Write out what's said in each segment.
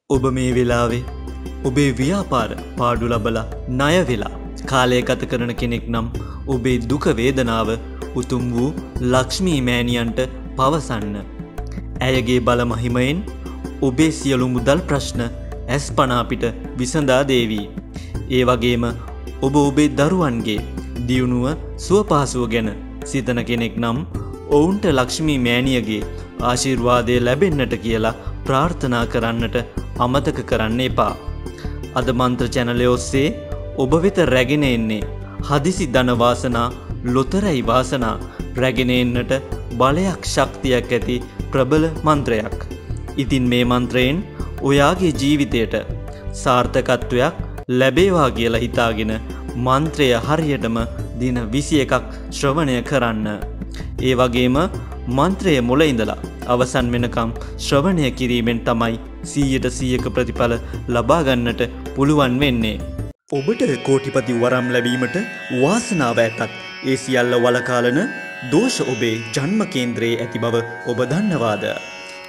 ඔබ මේ වෙලාවේ ඔබේ ව්‍යාපාර පාඩු ලබලා ණය වෙලා කාලය ගත කරන කෙනෙක් නම් ඔබේ දුක වේදනාව උතුම් වූ ලක්ෂ්මී මෑණියන්ට පවසන්න. ඇයගේ බල මහිමයෙන් ඔබේ සියලු මුදල් ප්‍රශ්න ඇස්පනා පිට විසඳා දේවි. ඒ වගේම ඔබ ඔබේ දරුවන්ගේ දියුණුව සුවපහසුව ගැන සිතන කෙනෙක් නම් ඔවුන්ට ලක්ෂ්මී මෑණියගේ ආශිර්වාදය ලැබෙන්නට කියලා ප්‍රාර්ථනා කරන්නට අමතක කරන්න එපා. අද මන්ත්‍ර චැනලය ඔස්සේ ඔබ වෙත රැගෙන එන්නේ හදිසි ධන වාසනා ලොතරැයි වාසනා රැගෙන එන්නට බලයක් ශක්තියක් ඇති ප්‍රබල මන්ත්‍රයක්. ඉතින් මේ මන්ත්‍රයෙන් ඔයාගේ ජීවිතයට සාර්ථකත්වයක් ලැබේවා කියලා හිතාගෙන මන්ත්‍රය හරියටම දින 21ක් ශ්‍රවණය කරන්න. ඒ වගේම මන්ත්‍රය මුල ඉඳලා අවසන් වෙනකම් ශ්‍රවණය කිරීමෙන් තමයි 100% ප්‍රතිඵල ලබා ගන්නට පුළුවන් වෙන්නේ. ඔබට කෝටිපති වරම් ලැබීමට වාසනාව ඇතත් ඒ සියල්ල වළකාලන දෝෂ ඔබේ ජන්ම කේන්ද්‍රයේ ඇති බව ඔබ දන්නවාද?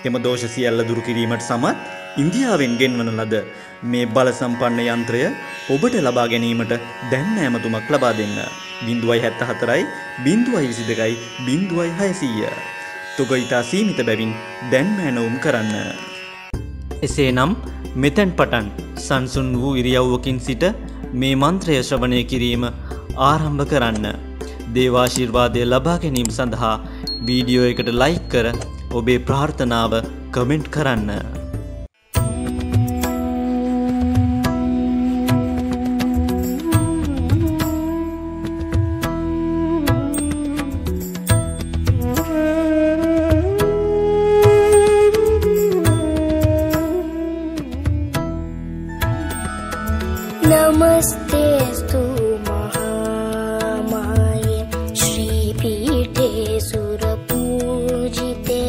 එම දෝෂ සියල්ල දුරු කිරීමට සමත් ඉන්දියාවෙන් ගෙන්වන ලද මේ බල සම්පන්න යන්ත්‍රය ඔබට ලබා ගැනීමට දැන් ඇමතුමක් ලබා දෙන්න. 074යි 022යි 0600. තුග ඉතා සීමිත බැවින් දැන් මෑනවුම් කරන්න. එසේනම් මෙතෙන් පටන් සංසුන් වූ ඉරියව්වකින් සිට මේ මන්ත්‍රය ශ්‍රවණය කිරීම ආරම්භ කරන්න. දේවාශිර්වාදය ලබා ගැනීම සඳහා වීඩියෝ එකට ලයික් කර ඔබේ ප්‍රාර්ථනාව කමෙන්ට් කරන්න. नमस्तेस्तु महामाये श्रीपीठे सुरपूजिते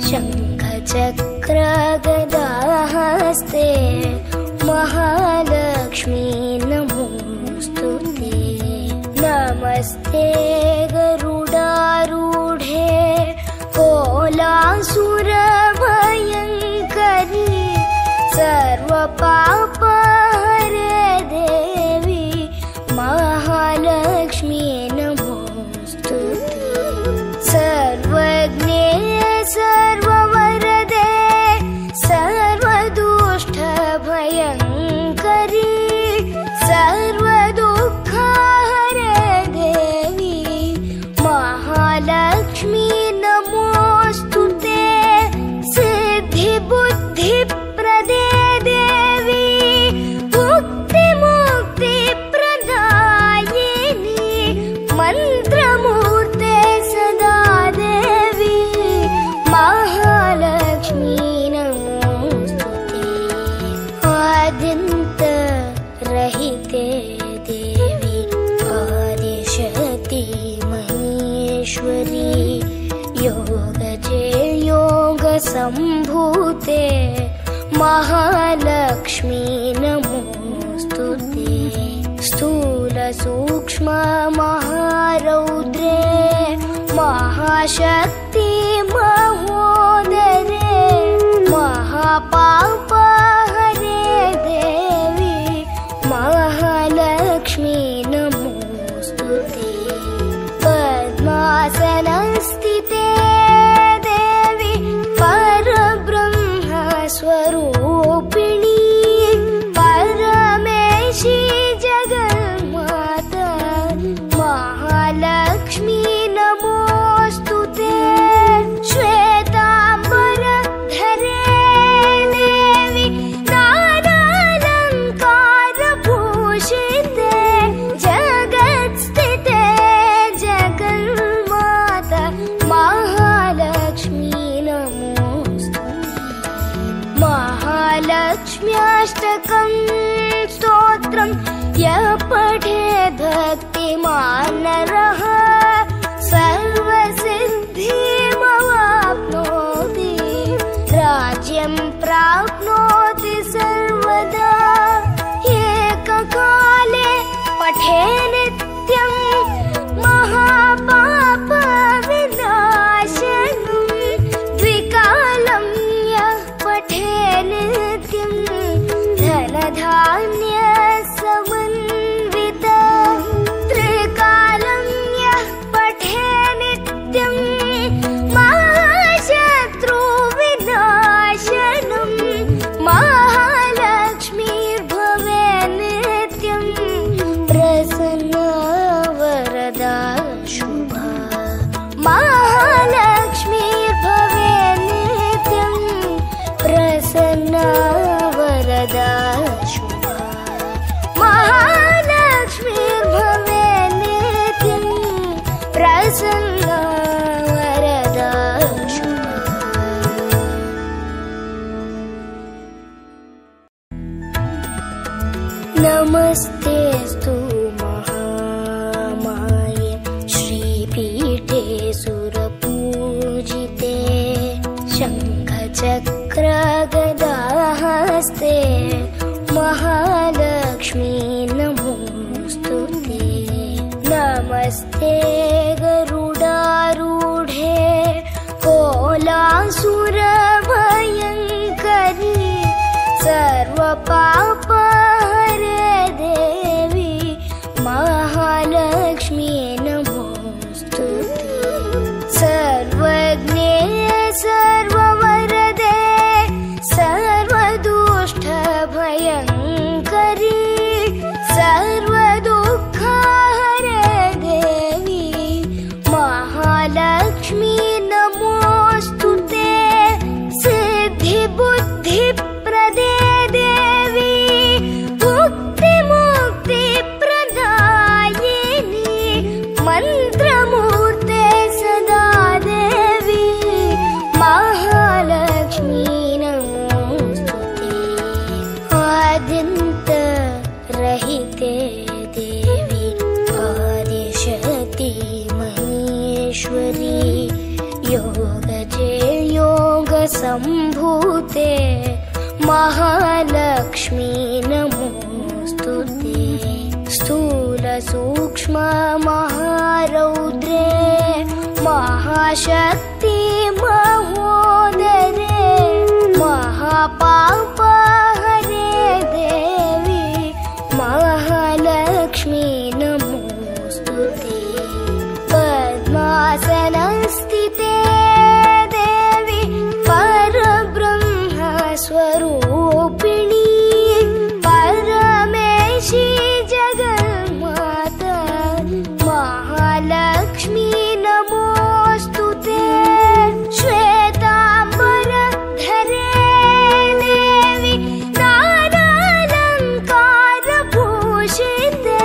शङ्खचक्रगदाहस्ते महालक्ष्मी नमोस्तुते। नमस्ते गरुडारूढे कोलासुरभयङ्करी सर्वपाप महालक्ष्मी नमोस्तुते। सर्वज्ञे सर्ववरदे सर्वदुष्टभयङ्करी सर्वदुःखहरे देवी महालक्ष्मी नमोस्तुते। सिद्धिबुद्धिप्रदे देवी मुक्ति मंत्रमूर्ते सदा देवी महालक्ष्मी नमोस्तुते। आद्यन्त रहिते देवी आदिशक्ति महेश्वरी योगजे योग संभूते महालक्ष्मी नमोस्तुते। स्थूल सूक्ष्म महारौद्रे महाशक्ति महोदरे महापाप हरे देवी महालक्ष्मी नमोस्तुते। पद्मासनस्थिते देवी परब्रह्म स्वरूपिणी परमेशी जगन्माता महालक्ष्मी नमोस्तुते। श्वेतांबर धरे देवी नानालंकार भूषिते जगत्स्थिते जगन्माता महालक्ष्मी नमोस्तुते। महालक्ष्म्याष्टकं स्तोत्रं यः पठेत् भक्तिमान् नरः सर्वसिद्धिमवाप्नोति राज्यं प्राप्नोति सर्वदा। एककाले पठे नित्यं महापापविनाशनं द्विकालं यः पठे नित्यं नमस्तेऽस्तु महामाये श्रीपीठे सुरपूजिते शङ्खचक्रगदाहस्ते महालक्ष्मी नमोऽस्तुते। नमस्ते गरुडारूढे कोलासुरभयङ्करी सर्वपापहरे देवी महालक्ष्मी नमोऽस्तुते। सर्वज्ञे सर्ववरदे सर्वदुष्टभयङ्करी सर्वदुःखहरे देवी महालक्ष्मी नमोऽस्तुते। सिद्धिबुद्धिप्रदे देवी मुक्तिमुक्तिप्रदायिनी मन्त्रमूर्ते सदा देवी महालक्ष्मी नमोऽस्तुते। आद्यन्तरहिते देवी आदिशक्ति महेश्वरी योगजे योगसम्भूते महालक्ष्मी नमोऽस्तुते। स्थूलसूक्ष्म महारौद्रे महाशक्ति महोदरे महापापहरे देवी महालक्ष्मी नमोऽस्तुते। पद्मासनस्थिते देवी परब्रह्मस्वरूपिणी परमेशी जगन्माता महालक्ष्मी नमोऽस्तुते। श्वेताम्बरधरे देवी नानालङ्कारभूषिते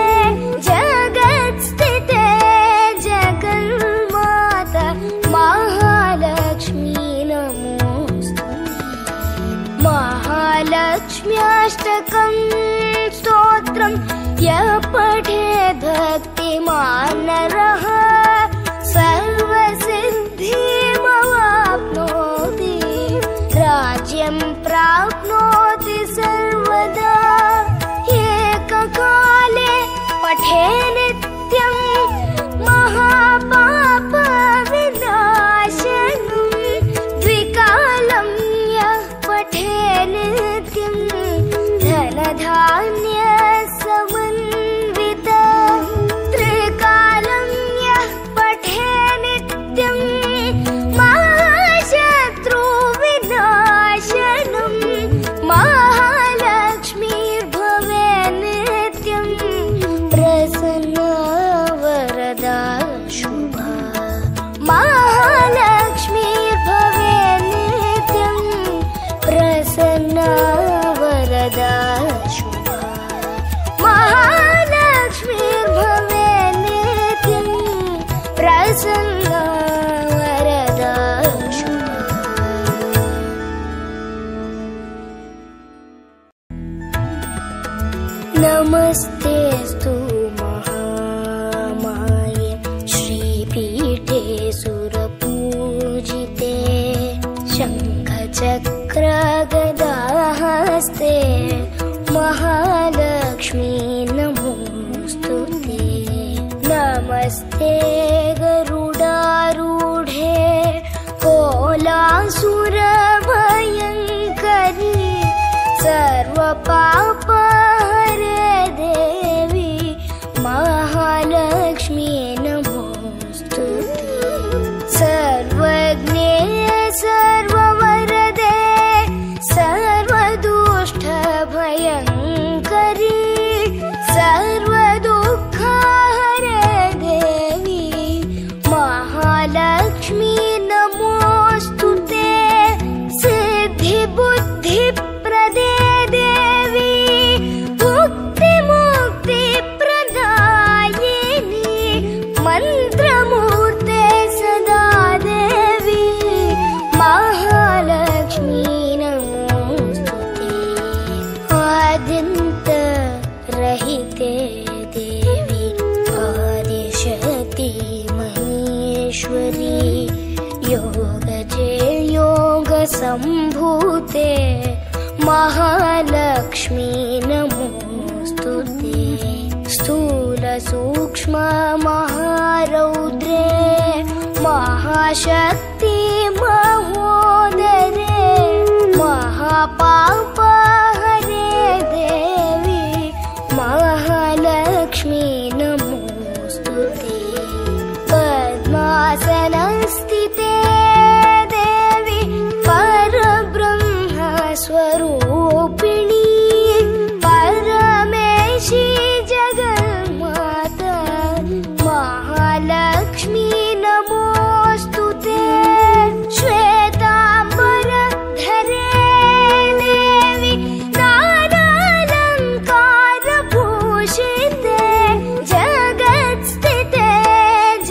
जगत्स्थिते जगन्माता महालक्ष्मी नमोऽस्तुते। महालक्ष्म्याष्टकं स्तोत्रं यः पठेत् भक्तिमान् नरः सर्वसिद्धिमवाप्नोति राज्यं प्राप्नोति सर्वदा। एककाले पठे नित्यं महापापविनाशनं द्विकालं यः पठे नित्यं धनधान्यसमन्वितं त्रिकालं यः पठे नित्यं महाशत्रुविनाशनं महालक्ष्मीर्भवे नित्यं प्रसन्ना वरदा शुभा महालक्ष्मीर्भवे नित्यं प्रसन्ना वरदा शुभा महालक्ष्मीर्भवे नित्यं प्रसन्ना वरदा शुभा। नमस्तेऽस्तु महामाये श्रीपीठे सुरपूजिते शङ्खचक्रगदाहस्ते महालक्ष्मी नमोऽस्तुते। नमस्ते गरुडारूढे कोलासुरभयङ्करी सर्वपापहरे देवी महालक्ष्मी नमोऽस्तुते। सर्वज्ञे सर्ववरदे सर्वदुष्टभयङ्करी सर्वदुःखहरे देवी महालक्ष्मी नमोऽस्तुते। सिद्धिबुद्धिप्रदे देवी मुक्तिमुक्तिप्रदायिनी मन्त्रमूर्ते सदा देवी महालक्ष्मी नमोऽस्तुते। योगसम्भूते महालक्ष्मी नमोस्तुते स्थूलसूक्ष्म महारौद्रे महाशक्ति महोदरे महापापहरे देवी महालक्ष्मी नमोस्तुते पद्मासनस्थिते देवी परब्रह्मस्वरूपिणी परमेशी जगन्माता महालक्ष्मी नमोस्तुते श्वेताम्बरधरे देवी नानालङ्कारभूषिते जगत्स्थिते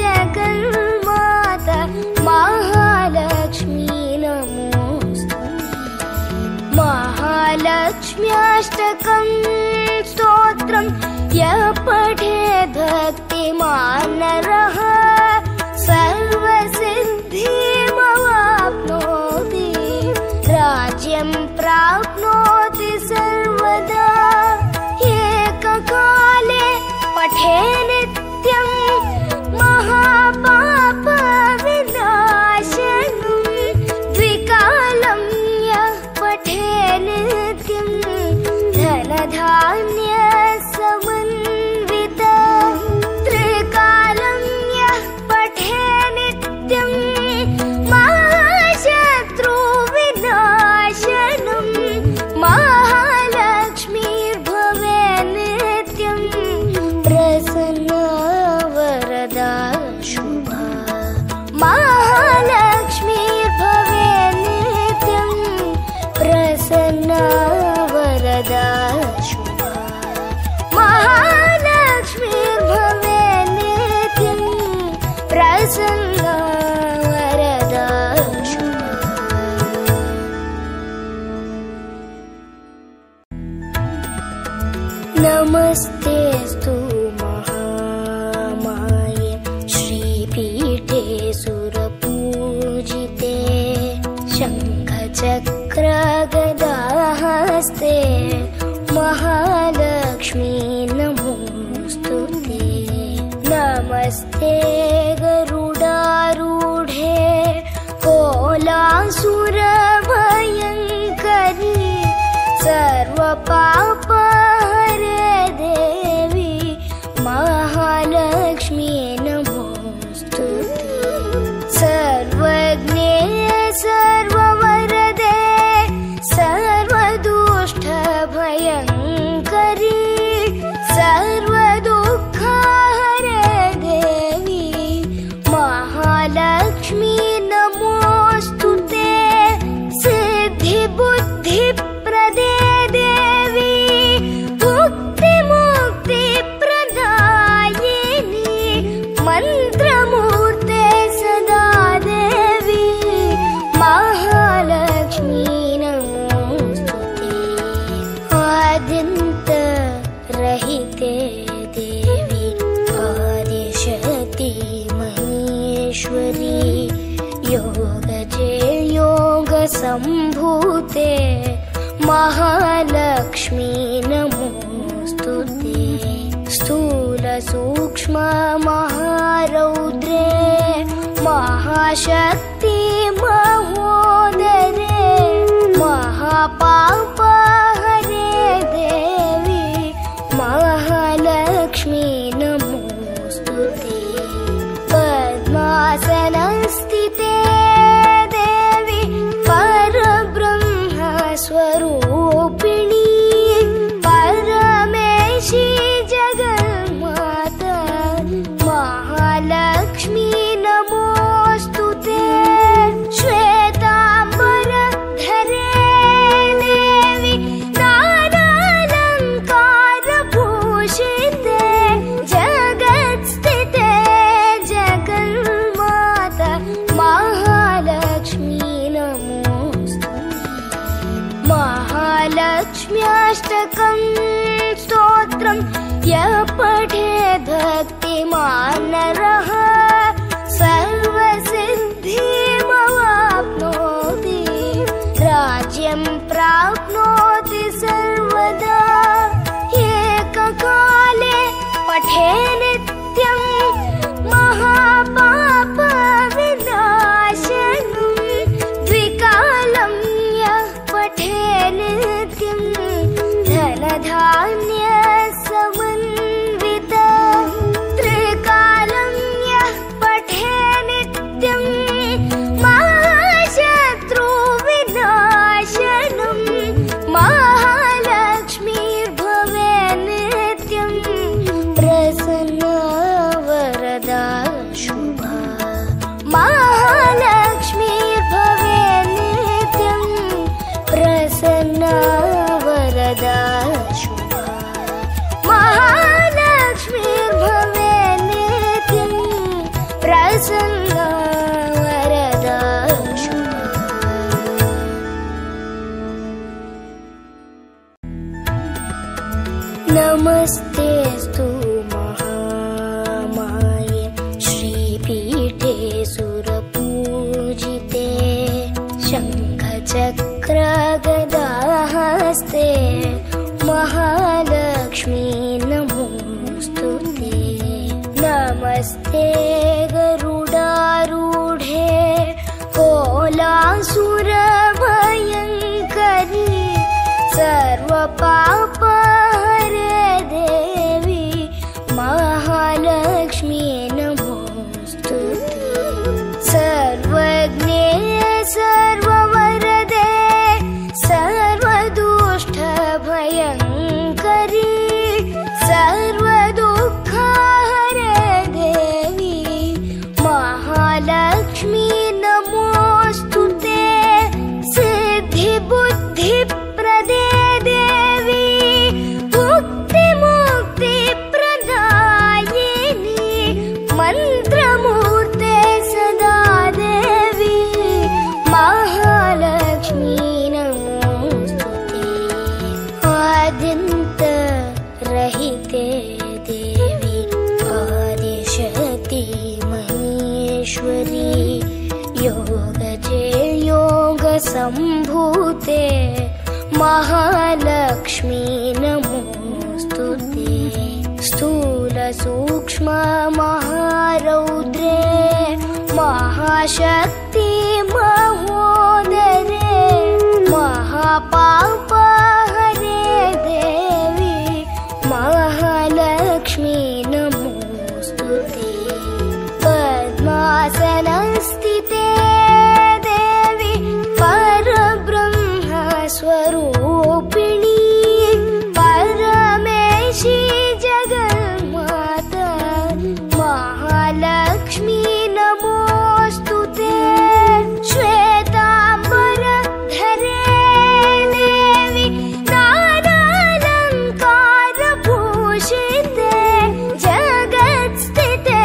जगन्माता महालक्ष्मी नमोस्तुते महालक्ष्म्याष्टकं स्तोत्रं यः पठेत् भक्तिमान् नरः सर्वसिद्धिमवाप्नोति राज्यं प्राप्नोति सर्वदा एककाले पठे नित्यं महापापविनाशनं द्विकालं यः पठे नित्यं धनधान्यसमन्वितः त्रिकालं यः पठे नित्यं महाशत्रुविनाशनं महालक्ष्मीर्भवे नित्यं प्रसन्ना वरदा शुभा महालक्ष्मीर्भवे नित्यं प्रसन्ना वरदा शुभा महालक्ष्मीर्भवे नित्यं प्रसन्ना वरदा शुभा नमस्तेऽस्तु महामाये श्रीपीठे सुरपूजिते शङ्खचक्रगदाहस्ते महालक्ष्मी नमोस्तुते नमस्ते गरुडारूढे कोलासुरभयङ्करी सर्वपापहरे देवी महालक्ष्मी नमोस्तुते सर्वज्ञे सर्ववरदे सर्वदुष्टभयङ्करी सर्वदुःखहरे देवी महालक्ष्मी नमोस्तुते सिद्धिबुद्धिप्रदे देवी मुक्तिमुक्तिप्रदायिनी मन्त्रमूर्ते सदा देवी महालक्ष्मी नमोस्तुते आद्यन्तरहिते देवी आदिशक्ति महेश्वरी योगजे योगसम्भूते महालक्ष्मी नमोस्तुते स्थूलसूक्ष्म महारौद्रे महाशक्ति महोदरे महापापहरे देवी महालक्ष्मी नमोस्तुते पद्मासनस्थिते देवी परब्रह्मस्वरूपिणी परमेशी जगन्माता महालक्ष्मी नमोस्तुते श्वेताम्बरधरे देवी नानालङ्कारभूषिते जगत्स्थिते जगन्माता महालक्ष्मी नमोस्तुते महालक्ष्म्याष्टकं स्तोत्रं यः पठेत् भक्तिमान् नरः सर्वसिद्धिमवाप्नोति वरदा शुभा महालक्ष्मीर्भवे नित्यं प्रसन्ना वरदा शुभा। नमस्तेस्तु महामाये श्रीपीठे सुरपूजिते शङ्खचक्रगदाहस्ते महालक्ष्मी नमोस्तुते। नमस्ते गरुडारूढे कोलासुरभयङ्करी सर्वपापहरे देवी महालक्ष्मी नमोस्तुते। सर्वज्ञे सर्ववरदे सर्वदुष्टभयङ्करी सर्वदुःखहरे देवी महालक्ष्मी नमोस्तुते। सिद्धिबुद्धिप्रदे देवी मुक्तिमुक्तिप्रदायिनी मन्त्रमूर्ते सदा देवी महालक्ष्मी नमोस्तुते। आद्यन्तरहिते देवी आदिशक्ति महेश्वरी योगजे योगसम्भूते महालक्ष्मी नमोस्तुते। स्थूलसूक्ष्म महारौद्रे महाशक्ति महोदरे महापापहरे देवी महालक्ष्मी नमोस्तुते। पद्मासनस्थिते देवी परब्रह्मस्वरूपिणी परमेशी जगन्माता महालक्ष्मी नमोस्तुते। श्वेताम्बरधरे देवी नानालङ्कारभूषिते जगत्स्थिते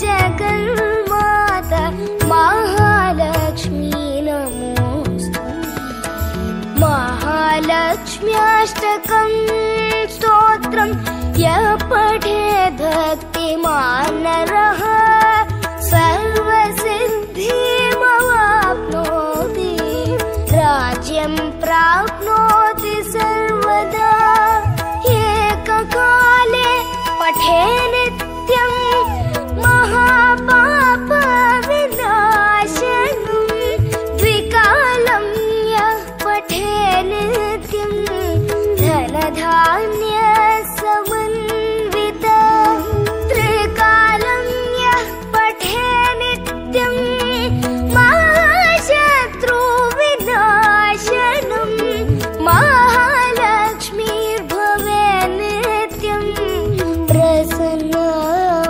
जगन्माता महालक्ष्मी नमोस्तुते। महालक्ष्म्याष्टकं स्तोत्रं यः पठेत् भक्तिमान् नरः सर्वसिद्धिमवाप्नोति राज्यं प्राप्नोति सर्वदा। एककाले पठे नित्यं महापापविनाशनं द्विकालं यः पठे नित्यं धनधान्यसमन्वितं त्रिकालं यः पठे नित्यं महाशत्रुविनाशनं महालक्ष्मीर्भवे नित्यं प्रसन्ना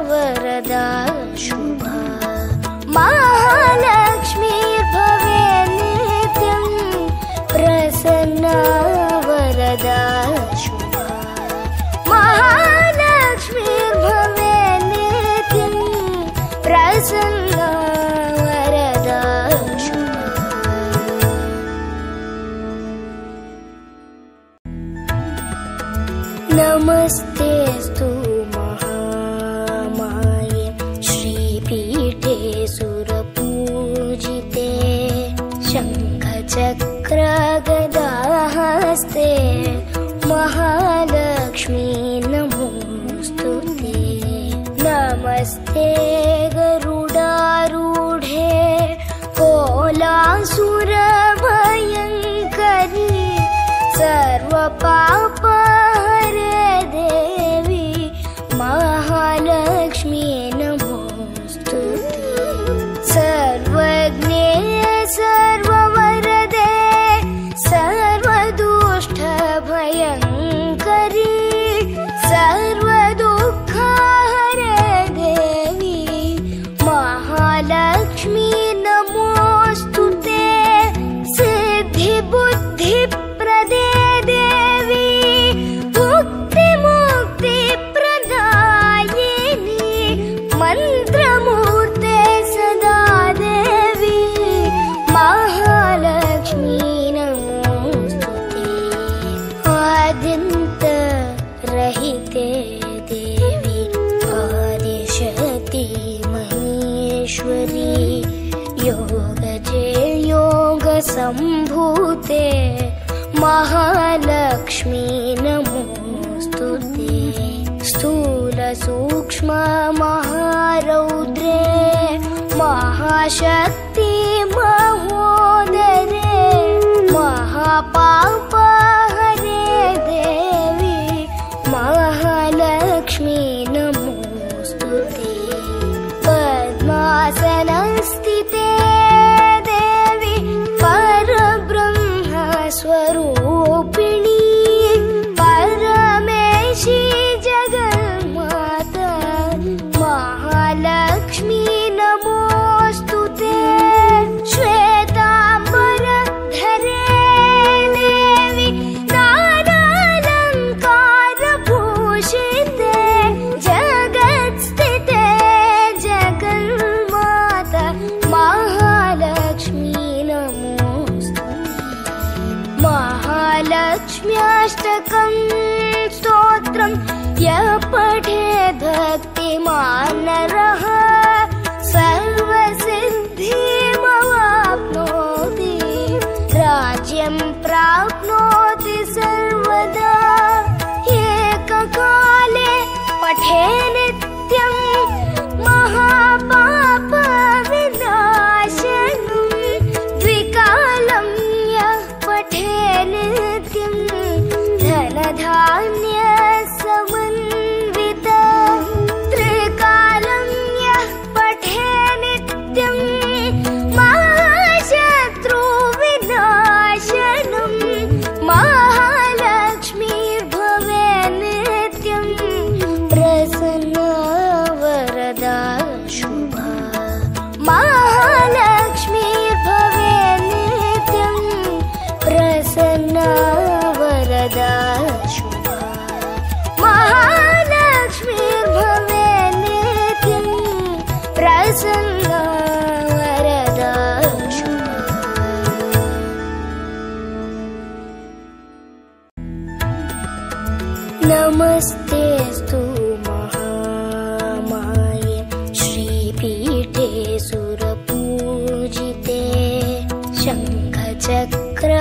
वरदा शुभा। महालक्ष्मीर्भवे नित्यं प्रसन्ना वरदा शुभा। महालक्ष्मीर्भवे नित्यं प्रसन्ना वरदा शुभा। नमस्तेस्तु महामाये श्रीपीठे सुरपूजिते शङ्खचक्रगदाहस्ते महालक्ष्मी नमोस्तुते। नमस्ते गरुडारूढे कोलासुरभयङ्करी सर्वपापहरे देवी सम्भूते महालक्ष्मी नमोस्तुते स्थूल सूक्ष्म महारौद्रे महाशक्ति महोदरे महापाप हरे देवी महालक्ष्मी नमोस्तुते पद्मासनस्थिते देवी परब्रह्म स्वरूपिणी परमेशी जगन्माता महालक्ष्मी नमोस्तुते श्वेताम्बरधरे देवी नानालङ्कारभूषिते जगत्स्थिते जगन्माता महालक्ष्मी नमोस्तुते महालक्ष्म्याष्टकं स्तोत्रं यः पठेत् भक्तिमान् नरः सर्वसिद्धिमवाप्नोति राज्यं प्राप्नोति सर्वदा एककाले पठे नित्यं महापापविनाशनं द्विकालं यः पठे नित्यं धनधान्यसमन्वितं त्रिकालं यः पठे नित्यं महाशत्रुविनाशनं महालक्ष्मीर्भवे नित्यं प्रसन्ना वरदा शुभा महालक्ष्मीर्भवे नित्यं प्रसन्ना वरदा शुभा महालक्ष्मीर्भवे नित्यं प्रसन्ना वरदा शुभा नमस्तेस्तु महामाये श्रीपीठे सुरपूजिते शङ्खचक्र